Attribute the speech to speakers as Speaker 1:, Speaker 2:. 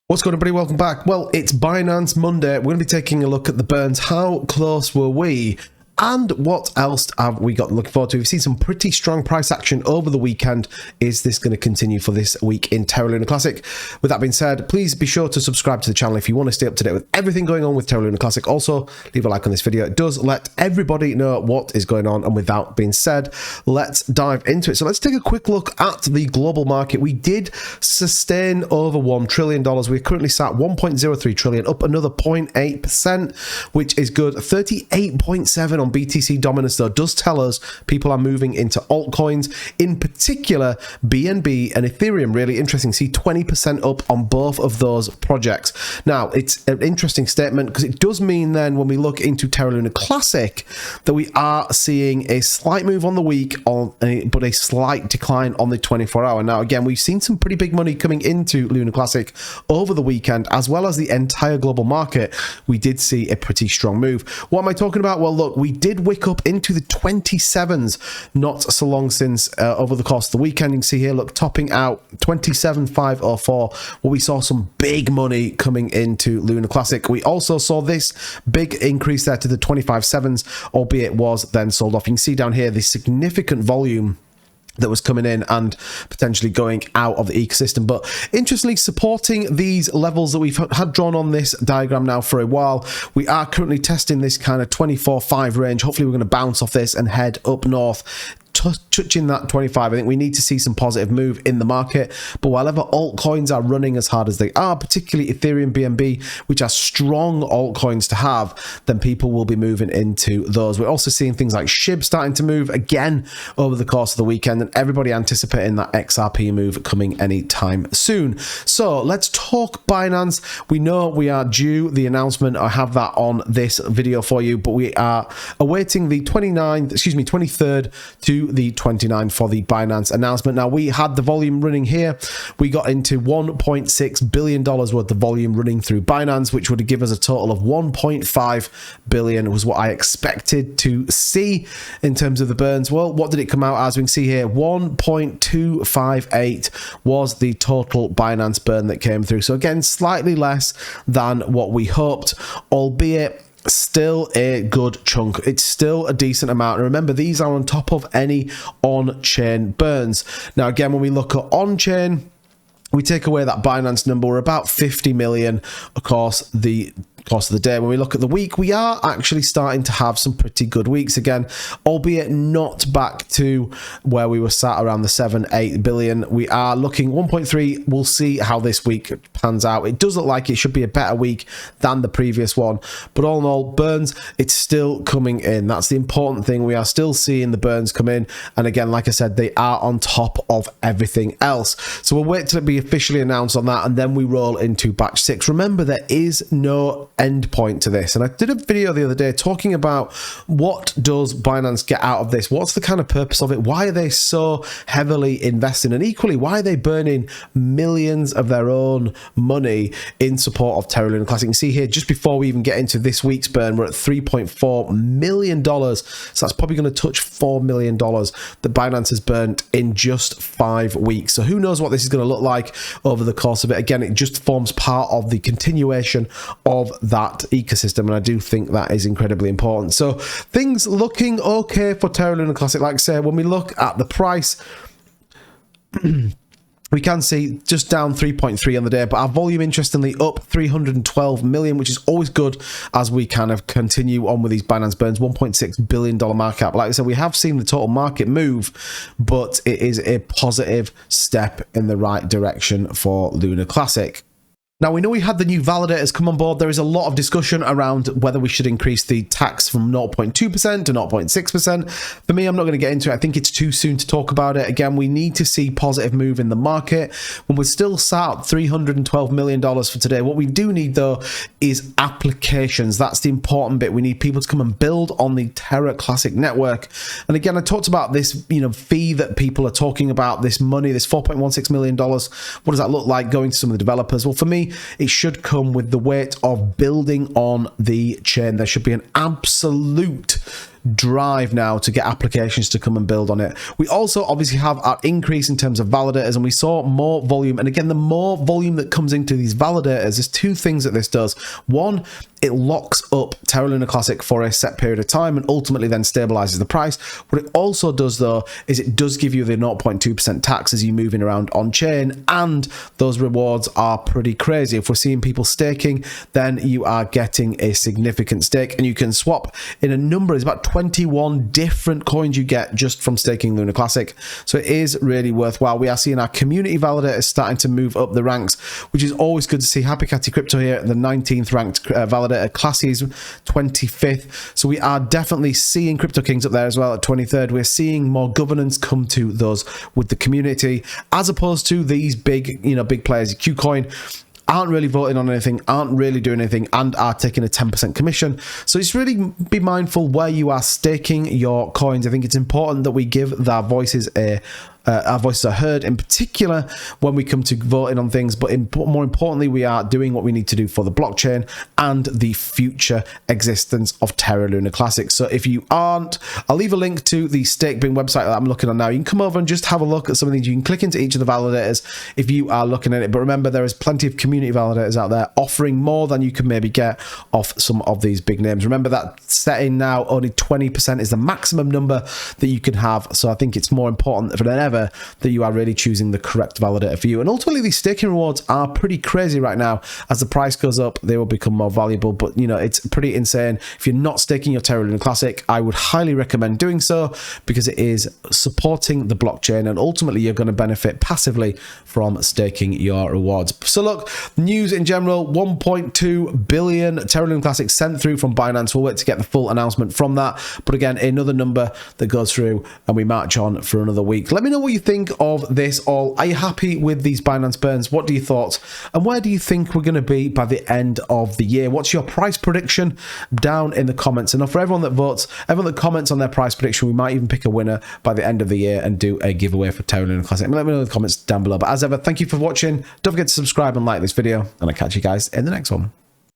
Speaker 1: What's going on, everybody? Welcome back. Well, it's Binance Monday. We're going to be taking a look at the burns. How close were we? And what else have we got looking forward to? We've seen some pretty strong price action over the weekend. Is this going to continue for this week in Terra Luna Classic? With that being said, please be sure to subscribe to the channel if you want to stay up to date with everything going on with Terra Luna Classic. Also, leave a like on this video. It does let everybody know what is going on. And with that being said, let's dive into it. So let's take a quick look at the global market. We did sustain over $1 trillion. We're currently sat 1.03 trillion, up another 0.8%, which is good. 38.7 on BTC dominance, though, does tell us people are moving into altcoins, in particular BNB and Ethereum. Really interesting. See 20% up on both of those projects. Now, it's an interesting statement because it does mean then when we look into Terra Luna Classic that we are seeing a slight move on the week, but a slight decline on the 24-hour. Now, again, we've seen some pretty big money coming into Luna Classic over the weekend, as well as the entire global market. We did see a pretty strong move. What am I talking about? Well, look, we did wick up into the 27s not so long since over the course of the weekend. You can see here, look, topping out 27,504, where we saw some big money coming into Luna Classic. We also saw this big increase there to the 25.7s, albeit was then sold off. You can see down here the significant volume that was coming in and potentially going out of the ecosystem. But interestingly, supporting these levels that we've had drawn on this diagram now for a while, we are currently testing this kind of 24.5 range. Hopefully we're going to bounce off this and head up north, touching that 25. I think we need to see some positive move in the market. But whenever altcoins are running as hard as they are, particularly Ethereum, BNB, which are strong altcoins to have, then people will be moving into those. We're also seeing things like SHIB starting to move again over the course of the weekend, and everybody anticipating that XRP move coming anytime soon. So let's talk Binance. We know we are due the announcement. I have that on this video for you, but we are awaiting the 23rd to the 29th for the Binance announcement. Now, we had the volume running here. We got into $1.6 billion worth of volume running through Binance, which would give us a total of 1.5 billion was what I expected to see in terms of the burns. Well, what did it come out as? We can see here 1.258 was the total Binance burn that came through. So again, slightly less than what we hoped, albeit still a good chunk. It's still a decent amount. And remember, these are on top of any on-chain burns. Now, again, when we look at on-chain, we take away that Binance number, we're about 50 million across the course of the day. When we look at the week, we are actually starting to have some pretty good weeks again, albeit not back to where we were sat around the 7-8 billion. We are looking 1.3. We'll see how this week pans out. It does look like it should be a better week than the previous one, but all in all, burns, it's still coming in. That's the important thing. We are still seeing the burns come in, and again, like I said, they are on top of everything else. So we'll wait till it be officially announced on that, and then we roll into batch 6. Remember, there is no end point to this, and I did a video the other day talking about what does Binance get out of this, what's the kind of purpose of it, why are they so heavily investing, and equally, why are they burning millions of their own money in support of Terra Luna Classic. You can see here, just before we even get into this week's burn, we're at $3.4 million, so that's probably going to touch $4 million that Binance has burnt in just 5 weeks. So who knows what this is going to look like over the course of it. Again, it just forms part of the continuation of that ecosystem, and I do think that is incredibly important. So things looking okay for Terra Luna Classic. Like I say, when we look at the price, we can see just down 3.3 on the day, but our volume, interestingly, up 312 million, which is always good as we kind of continue on with these Binance burns. $1.6 billion market cap. Like I said, we have seen the total market move, but it is a positive step in the right direction for Luna Classic. Now, we know we had the new validators come on board. There is a lot of discussion around whether we should increase the tax from 0.2% to 0.6%. For me, I'm not going to get into it. I think it's too soon to talk about it. Again, we need to see positive move in the market. When we're still sat at $312 million for today, what we do need, though, is applications. That's the important bit. We need people to come and build on the Terra Classic network. And again, I talked about this, fee that people are talking about, this money, this $4.16 million. What does that look like going to some of the developers? Well, for me, it should come with the weight of building on the chain. There should be an absolute drive now to get applications to come and build on it. We also obviously have our increase in terms of validators, and we saw more volume. And again, the more volume that comes into these validators, there's two things that this does. One, it locks up Terra Luna Classic for a set period of time and ultimately then stabilizes the price. What it also does, though, is it does give you the 0.2% tax as you're moving around on chain, and those rewards are pretty crazy. If we're seeing people staking, then you are getting a significant stake, and you can swap in a number. It's about 21 different coins you get just from staking Luna Classic, so it is really worthwhile. We are seeing our community validators starting to move up the ranks, which is always good to see. Happy Catty Crypto here, the 19th ranked validator. Classy's 25th. So we are definitely seeing Crypto Kings up there as well at 23rd. We're seeing more governance come to those with the community, as opposed to these big, big players. KuCoin aren't really voting on anything, aren't really doing anything, and are taking a 10% commission. So it's really be mindful where you are staking your coins. I think it's important that we give our voices our voices are heard, in particular when we come to voting on things, but more importantly, we are doing what we need to do for the blockchain and the future existence of Terra Luna Classic. So if you aren't, I'll leave a link to the StakeBin website that I'm looking on now. You can come over and just have a look at some of these. You can click into each of the validators if you are looking at it, but remember, there is plenty of community validators out there offering more than you can maybe get off some of these big names. Remember that setting now, only 20% is the maximum number that you can have. So I think it's more important than ever that you are really choosing the correct validator for you. And ultimately, these staking rewards are pretty crazy right now. As the price goes up, they will become more valuable, but it's pretty insane. If you're not staking your Terra Luna Classic, I would highly recommend doing so, because it is supporting the blockchain, and ultimately you're going to benefit passively from staking your rewards. So look, news in general, 1.2 billion Terra Luna Classic sent through from Binance. We'll wait to get the full announcement from that, but again, another number that goes through, and we march on for another week. Let me know what you think of this all. Are you happy with these Binance burns? What do you thought? And where do you think we're going to be by the end of the year? What's your price prediction? Down in the comments. And for everyone that votes, everyone that comments on their price prediction, we might even pick a winner by the end of the year and do a giveaway for Terra Luna Classic. Let me know in the comments down below. But as ever, thank you for watching. Don't forget to subscribe and like this video, and I'll catch you guys in the next one.